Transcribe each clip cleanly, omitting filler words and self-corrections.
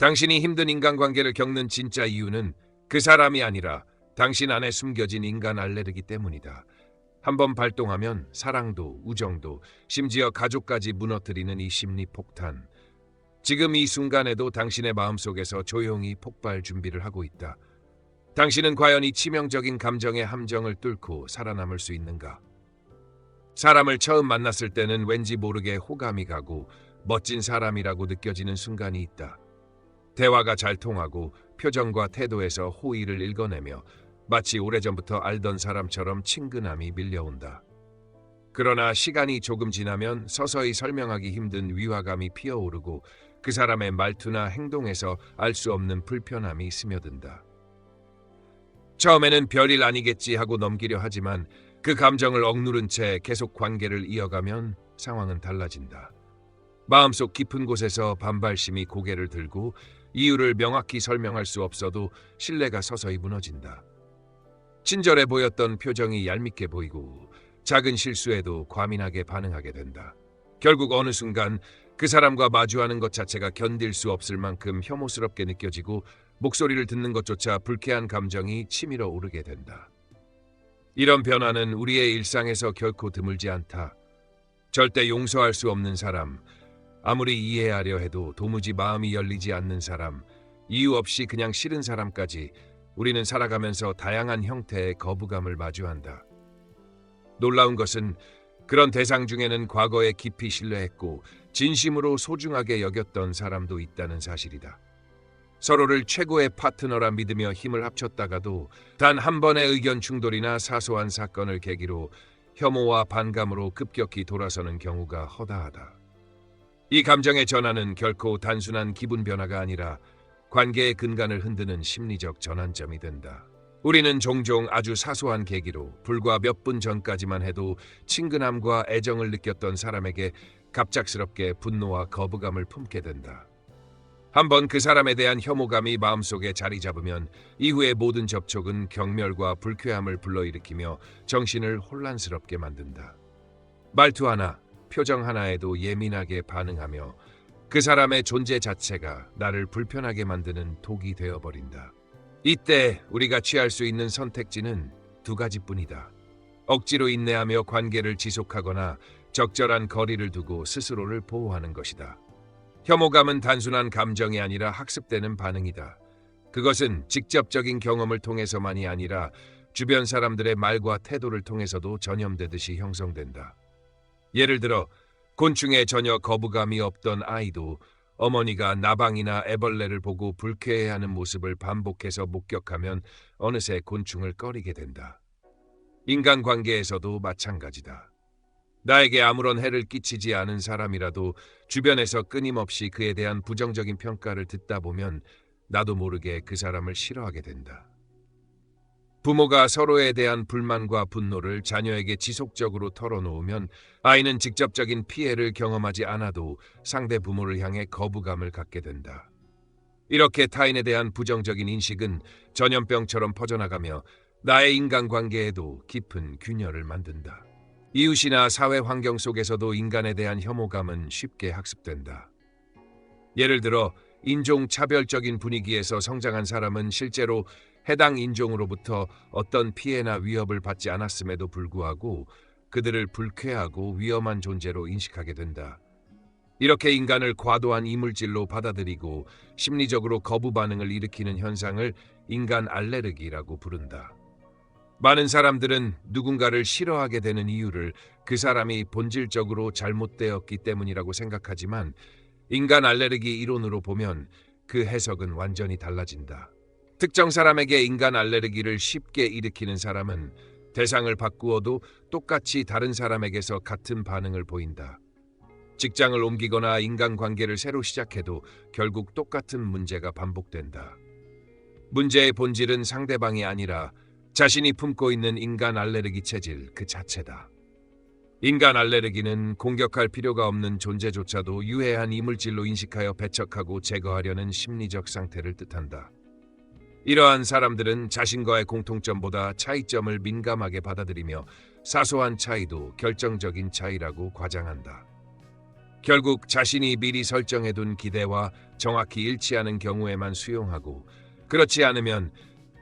당신이 힘든 인간관계를 겪는 진짜 이유는 그 사람이 아니라 당신 안에 숨겨진 인간 알레르기 때문이다. 한번 발동하면 사랑도, 우정도, 심지어 가족까지 무너뜨리는 이 심리 폭탄. 지금 이 순간에도 당신의 마음속에서 조용히 폭발 준비를 하고 있다. 당신은 과연 이 치명적인 감정의 함정을 뚫고 살아남을 수 있는가? 사람을 처음 만났을 때는 왠지 모르게 호감이 가고 멋진 사람이라고 느껴지는 순간이 있다. 대화가 잘 통하고 표정과 태도에서 호의를 읽어내며 마치 오래전부터 알던 사람처럼 친근함이 밀려온다. 그러나 시간이 조금 지나면 서서히 설명하기 힘든 위화감이 피어오르고 그 사람의 말투나 행동에서 알 수 없는 불편함이 스며든다. 처음에는 별일 아니겠지 하고 넘기려 하지만 그 감정을 억누른 채 계속 관계를 이어가면 상황은 달라진다. 마음속 깊은 곳에서 반발심이 고개를 들고 이유를 명확히 설명할 수 없어도 신뢰가 서서히 무너진다. 친절해 보였던 표정이 얄밉게 보이고 작은 실수에도 과민하게 반응하게 된다. 결국 어느 순간 그 사람과 마주하는 것 자체가 견딜 수 없을 만큼 혐오스럽게 느껴지고 목소리를 듣는 것조차 불쾌한 감정이 치밀어 오르게 된다. 이런 변화는 우리의 일상에서 결코 드물지 않다. 절대 용서할 수 없는 사람, 아무리 이해하려 해도 도무지 마음이 열리지 않는 사람, 이유 없이 그냥 싫은 사람까지 우리는 살아가면서 다양한 형태의 거부감을 마주한다. 놀라운 것은 그런 대상 중에는 과거에 깊이 신뢰했고 진심으로 소중하게 여겼던 사람도 있다는 사실이다. 서로를 최고의 파트너라 믿으며 힘을 합쳤다가도 단 한 번의 의견 충돌이나 사소한 사건을 계기로 혐오와 반감으로 급격히 돌아서는 경우가 허다하다. 이 감정의 전환은 결코 단순한 기분 변화가 아니라 관계의 근간을 흔드는 심리적 전환점이 된다. 우리는 종종 아주 사소한 계기로 불과 몇 분 전까지만 해도 친근함과 애정을 느꼈던 사람에게 갑작스럽게 분노와 거부감을 품게 된다. 한번 그 사람에 대한 혐오감이 마음속에 자리 잡으면 이후의 모든 접촉은 경멸과 불쾌함을 불러일으키며 정신을 혼란스럽게 만든다. 말투 하나, 표정 하나에도 예민하게 반응하며 그 사람의 존재 자체가 나를 불편하게 만드는 독이 되어버린다. 이때 우리가 취할 수 있는 선택지는 두 가지뿐이다. 억지로 인내하며 관계를 지속하거나 적절한 거리를 두고 스스로를 보호하는 것이다. 혐오감은 단순한 감정이 아니라 학습되는 반응이다. 그것은 직접적인 경험을 통해서만이 아니라 주변 사람들의 말과 태도를 통해서도 전염되듯이 형성된다. 예를 들어 곤충에 전혀 거부감이 없던 아이도 어머니가 나방이나 애벌레를 보고 불쾌해하는 모습을 반복해서 목격하면 어느새 곤충을 꺼리게 된다. 인간관계에서도 마찬가지다. 나에게 아무런 해를 끼치지 않은 사람이라도 주변에서 끊임없이 그에 대한 부정적인 평가를 듣다 보면 나도 모르게 그 사람을 싫어하게 된다. 부모가 서로에 대한 불만과 분노를 자녀에게 지속적으로 털어놓으면 아이는 직접적인 피해를 경험하지 않아도 상대 부모를 향해 거부감을 갖게 된다. 이렇게 타인에 대한 부정적인 인식은 전염병처럼 퍼져나가며 나의 인간관계에도 깊은 균열을 만든다. 이웃이나 사회 환경 속에서도 인간에 대한 혐오감은 쉽게 학습된다. 예를 들어 인종차별적인 분위기에서 성장한 사람은 실제로 해당 인종으로부터 어떤 피해나 위협을 받지 않았음에도 불구하고 그들을 불쾌하고 위험한 존재로 인식하게 된다. 이렇게 인간을 과도한 이물질로 받아들이고 심리적으로 거부 반응을 일으키는 현상을 인간 알레르기라고 부른다. 많은 사람들은 누군가를 싫어하게 되는 이유를 그 사람이 본질적으로 잘못되었기 때문이라고 생각하지만 인간 알레르기 이론으로 보면 그 해석은 완전히 달라진다. 특정 사람에게 인간 알레르기를 쉽게 일으키는 사람은 대상을 바꾸어도 똑같이 다른 사람에게서 같은 반응을 보인다. 직장을 옮기거나 인간관계를 새로 시작해도 결국 똑같은 문제가 반복된다. 문제의 본질은 상대방이 아니라 자신이 품고 있는 인간 알레르기 체질 그 자체다. 인간 알레르기는 공격할 필요가 없는 존재조차도 유해한 이물질로 인식하여 배척하고 제거하려는 심리적 상태를 뜻한다. 이러한 사람들은 자신과의 공통점보다 차이점을 민감하게 받아들이며 사소한 차이도 결정적인 차이라고 과장한다. 결국 자신이 미리 설정해둔 기대와 정확히 일치하는 경우에만 수용하고, 그렇지 않으면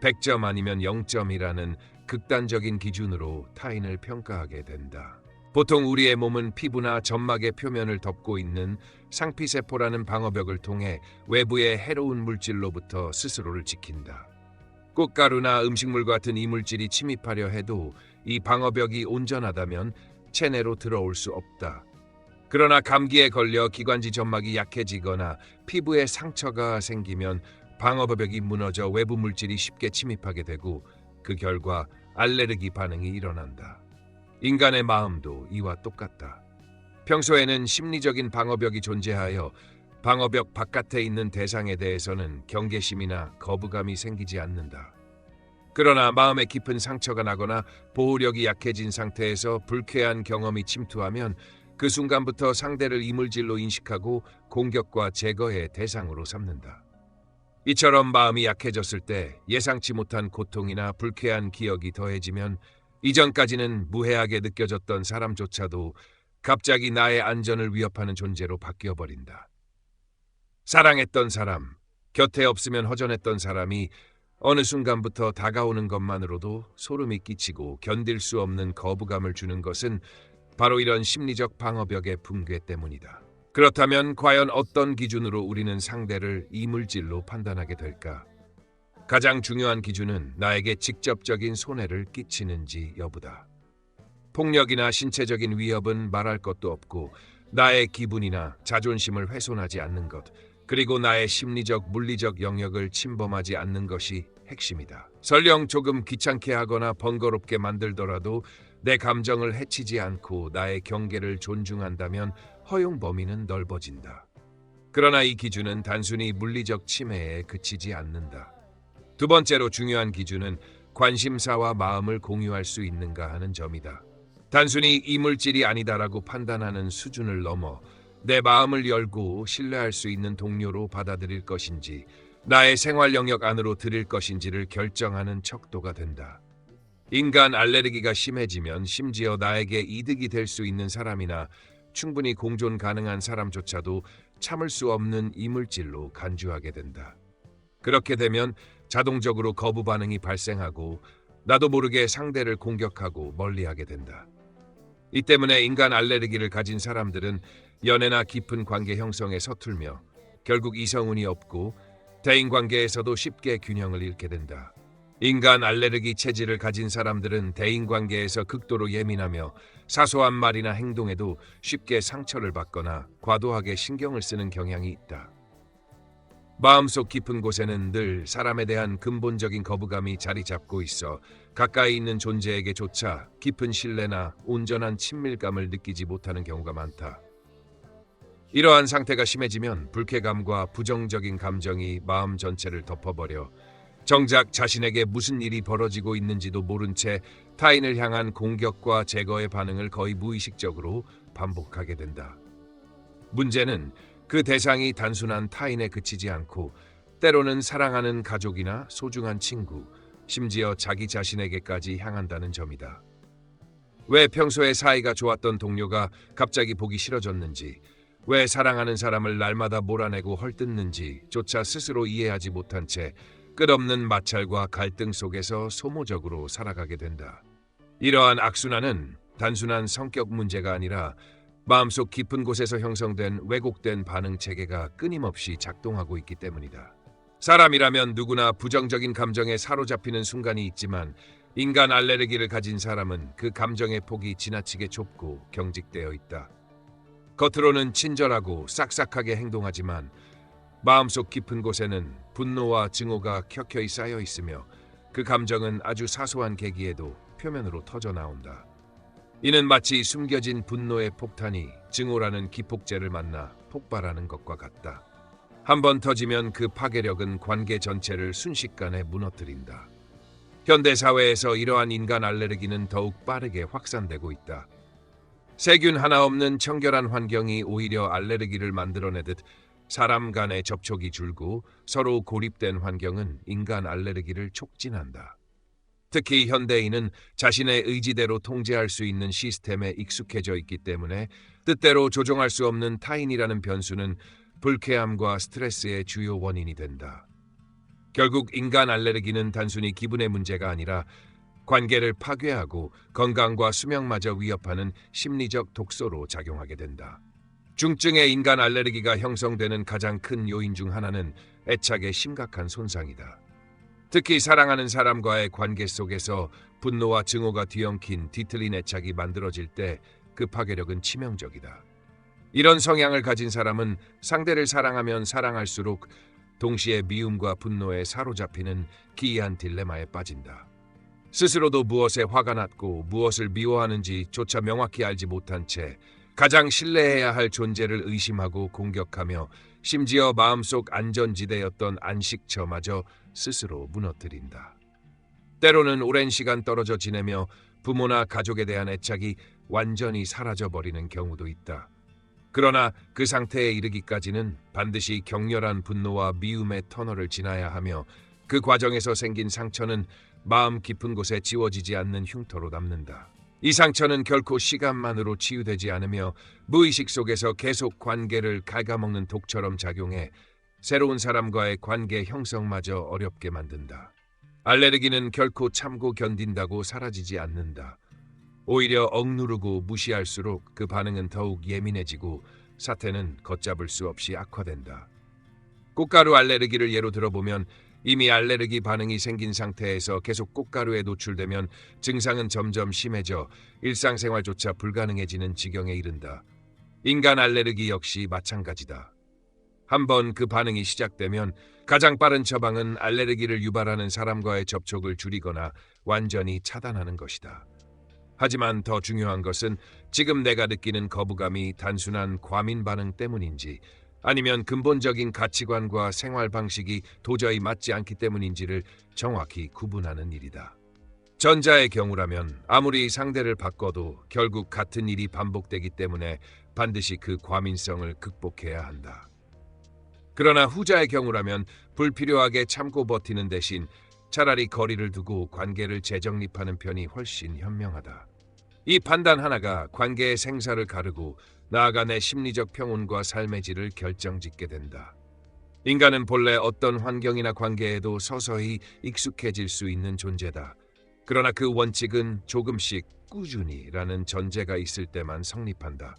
100점 아니면 0점이라는 극단적인 기준으로 타인을 평가하게 된다. 보통 우리의 몸은 피부나 점막의 표면을 덮고 있는 상피세포라는 방어벽을 통해 외부의 해로운 물질로부터 스스로를 지킨다. 꽃가루나 음식물 같은 이물질이 침입하려 해도 이 방어벽이 온전하다면 체내로 들어올 수 없다. 그러나 감기에 걸려 기관지 점막이 약해지거나 피부에 상처가 생기면 방어벽이 무너져 외부 물질이 쉽게 침입하게 되고, 그 결과 알레르기 반응이 일어난다. 인간의 마음도 이와 똑같다. 평소에는 심리적인 방어벽이 존재하여 방어벽 바깥에 있는 대상에 대해서는 경계심이나 거부감이 생기지 않는다. 그러나 마음에 깊은 상처가 나거나 보호력이 약해진 상태에서 불쾌한 경험이 침투하면 그 순간부터 상대를 이물질로 인식하고 공격과 제거의 대상으로 삼는다. 이처럼 마음이 약해졌을 때 예상치 못한 고통이나 불쾌한 기억이 더해지면 이전까지는 무해하게 느껴졌던 사람조차도 갑자기 나의 안전을 위협하는 존재로 바뀌어버린다. 사랑했던 사람, 곁에 없으면 허전했던 사람이 어느 순간부터 다가오는 것만으로도 소름이 끼치고 견딜 수 없는 거부감을 주는 것은 바로 이런 심리적 방어벽의 붕괴 때문이다. 그렇다면 과연 어떤 기준으로 우리는 상대를 이물질로 판단하게 될까? 가장 중요한 기준은 나에게 직접적인 손해를 끼치는지 여부다. 폭력이나 신체적인 위협은 말할 것도 없고, 나의 기분이나 자존심을 훼손하지 않는 것, 그리고 나의 심리적, 물리적 영역을 침범하지 않는 것이 핵심이다. 설령 조금 귀찮게 하거나 번거롭게 만들더라도 내 감정을 해치지 않고 나의 경계를 존중한다면 허용 범위는 넓어진다. 그러나 이 기준은 단순히 물리적 침해에 그치지 않는다. 두 번째로 중요한 기준은 관심사와 마음을 공유할 수 있는가 하는 점이다. 단순히 이물질이 아니다라고 판단하는 수준을 넘어 내 마음을 열고 신뢰할 수 있는 동료로 받아들일 것인지, 나의 생활 영역 안으로 들일 것인지를 결정하는 척도가 된다. 인간 알레르기가 심해지면 심지어 나에게 이득이 될 수 있는 사람이나 충분히 공존 가능한 사람조차도 참을 수 없는 이물질로 간주하게 된다. 그렇게 되면 자동적으로 거부 반응이 발생하고 나도 모르게 상대를 공격하고 멀리하게 된다. 이 때문에 인간 알레르기를 가진 사람들은 연애나 깊은 관계 형성에 서툴며 결국 이성운이 없고 대인관계에서도 쉽게 균형을 잃게 된다. 인간 알레르기 체질을 가진 사람들은 대인관계에서 극도로 예민하며 사소한 말이나 행동에도 쉽게 상처를 받거나 과도하게 신경을 쓰는 경향이 있다. 마음속 깊은 곳에는 늘 사람에 대한 근본적인 거부감이 자리 잡고 있어 가까이 있는 존재에게조차 깊은 신뢰나 온전한 친밀감을 느끼지 못하는 경우가 많다. 이러한 상태가 심해지면 불쾌감과 부정적인 감정이 마음 전체를 덮어버려 정작 자신에게 무슨 일이 벌어지고 있는지도 모른 채 타인을 향한 공격과 제거의 반응을 거의 무의식적으로 반복하게 된다. 문제는 그 대상이 단순한 타인에 그치지 않고 때로는 사랑하는 가족이나 소중한 친구, 심지어 자기 자신에게까지 향한다는 점이다. 왜 평소에 사이가 좋았던 동료가 갑자기 보기 싫어졌는지, 왜 사랑하는 사람을 날마다 몰아내고 헐뜯는지조차 스스로 이해하지 못한 채 끝없는 마찰과 갈등 속에서 소모적으로 살아가게 된다. 이러한 악순환은 단순한 성격 문제가 아니라 마음속 깊은 곳에서 형성된 왜곡된 반응 체계가 끊임없이 작동하고 있기 때문이다. 사람이라면 누구나 부정적인 감정에 사로잡히는 순간이 있지만 인간 알레르기를 가진 사람은 그 감정의 폭이 지나치게 좁고 경직되어 있다. 겉으로는 친절하고 싹싹하게 행동하지만 마음속 깊은 곳에는 분노와 증오가 켜켜이 쌓여 있으며 그 감정은 아주 사소한 계기에도 표면으로 터져 나온다. 이는 마치 숨겨진 분노의 폭탄이 증오라는 기폭제를 만나 폭발하는 것과 같다. 한번 터지면 그 파괴력은 관계 전체를 순식간에 무너뜨린다. 현대 사회에서 이러한 인간 알레르기는 더욱 빠르게 확산되고 있다. 세균 하나 없는 청결한 환경이 오히려 알레르기를 만들어내듯 사람 간의 접촉이 줄고 서로 고립된 환경은 인간 알레르기를 촉진한다. 특히 현대인은 자신의 의지대로 통제할 수 있는 시스템에 익숙해져 있기 때문에 뜻대로 조종할 수 없는 타인이라는 변수는 불쾌함과 스트레스의 주요 원인이 된다. 결국 인간 알레르기는 단순히 기분의 문제가 아니라 관계를 파괴하고 건강과 수명마저 위협하는 심리적 독소로 작용하게 된다. 중증의 인간 알레르기가 형성되는 가장 큰 요인 중 하나는 애착의 심각한 손상이다. 특히 사랑하는 사람과의 관계 속에서 분노와 증오가 뒤엉킨 뒤틀린 애착이 만들어질 때 그 파괴력은 치명적이다. 이런 성향을 가진 사람은 상대를 사랑하면 사랑할수록 동시에 미움과 분노에 사로잡히는 기이한 딜레마에 빠진다. 스스로도 무엇에 화가 났고 무엇을 미워하는지조차 명확히 알지 못한 채 가장 신뢰해야 할 존재를 의심하고 공격하며 심지어 마음속 안전지대였던 안식처마저 스스로 무너뜨린다. 때로는 오랜 시간 떨어져 지내며 부모나 가족에 대한 애착이 완전히 사라져버리는 경우도 있다. 그러나 그 상태에 이르기까지는 반드시 격렬한 분노와 미움의 터널을 지나야 하며 그 과정에서 생긴 상처는 마음 깊은 곳에 지워지지 않는 흉터로 남는다. 이 상처는 결코 시간만으로 치유되지 않으며 무의식 속에서 계속 관계를 갉아먹는 독처럼 작용해 새로운 사람과의 관계 형성마저 어렵게 만든다. 알레르기는 결코 참고 견딘다고 사라지지 않는다. 오히려 억누르고 무시할수록 그 반응은 더욱 예민해지고 사태는 걷잡을 수 없이 악화된다. 꽃가루 알레르기를 예로 들어보면 이미 알레르기 반응이 생긴 상태에서 계속 꽃가루에 노출되면 증상은 점점 심해져 일상생활조차 불가능해지는 지경에 이른다. 인간 알레르기 역시 마찬가지다. 한번 그 반응이 시작되면 가장 빠른 처방은 알레르기를 유발하는 사람과의 접촉을 줄이거나 완전히 차단하는 것이다. 하지만 더 중요한 것은 지금 내가 느끼는 거부감이 단순한 과민 반응 때문인지 아니면 근본적인 가치관과 생활 방식이 도저히 맞지 않기 때문인지를 정확히 구분하는 일이다. 전자의 경우라면 아무리 상대를 바꿔도 결국 같은 일이 반복되기 때문에 반드시 그 과민성을 극복해야 한다. 그러나 후자의 경우라면 불필요하게 참고 버티는 대신 차라리 거리를 두고 관계를 재정립하는 편이 훨씬 현명하다. 이 판단 하나가 관계의 생사를 가르고 나아가 내 심리적 평온과 삶의 질을 결정짓게 된다. 인간은 본래 어떤 환경이나 관계에도 서서히 익숙해질 수 있는 존재다. 그러나 그 원칙은 조금씩 꾸준히라는 전제가 있을 때만 성립한다.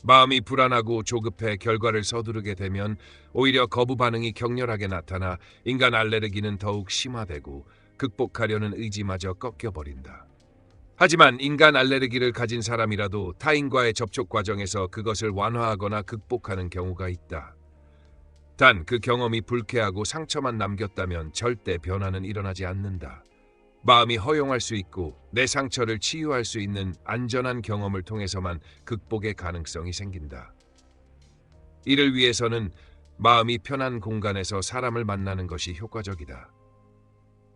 마음이 불안하고 조급해 결과를 서두르게 되면 오히려 거부 반응이 격렬하게 나타나 인간 알레르기는 더욱 심화되고 극복하려는 의지마저 꺾여버린다. 하지만 인간 알레르기를 가진 사람이라도 타인과의 접촉 과정에서 그것을 완화하거나 극복하는 경우가 있다. 단 그 경험이 불쾌하고 상처만 남겼다면 절대 변화는 일어나지 않는다. 마음이 허용할 수 있고 내 상처를 치유할 수 있는 안전한 경험을 통해서만 극복의 가능성이 생긴다. 이를 위해서는 마음이 편한 공간에서 사람을 만나는 것이 효과적이다.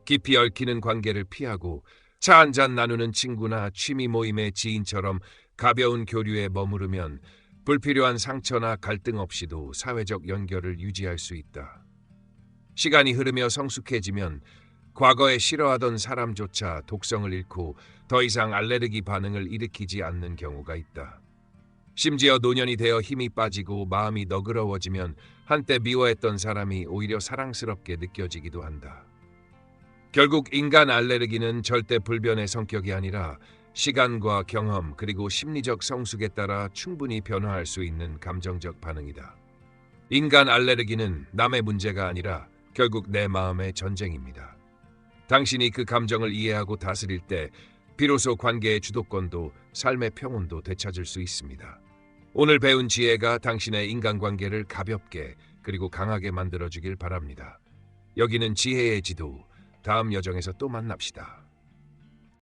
깊이 얽히는 관계를 피하고 차 한잔 나누는 친구나 취미 모임의 지인처럼 가벼운 교류에 머무르면 불필요한 상처나 갈등 없이도 사회적 연결을 유지할 수 있다. 시간이 흐르며 성숙해지면 과거에 싫어하던 사람조차 독성을 잃고 더 이상 알레르기 반응을 일으키지 않는 경우가 있다. 심지어 노년이 되어 힘이 빠지고 마음이 너그러워지면 한때 미워했던 사람이 오히려 사랑스럽게 느껴지기도 한다. 결국 인간 알레르기는 절대 불변의 성격이 아니라 시간과 경험 그리고 심리적 성숙에 따라 충분히 변화할 수 있는 감정적 반응이다. 인간 알레르기는 남의 문제가 아니라 결국 내 마음의 전쟁입니다. 당신이 그 감정을 이해하고 다스릴 때 비로소 관계의 주도권도 삶의 평온도 되찾을 수 있습니다. 오늘 배운 지혜가 당신의 인간관계를 가볍게 그리고 강하게 만들어주길 바랍니다. 여기는 지혜의 지도. 다음 여정에서 또 만납시다.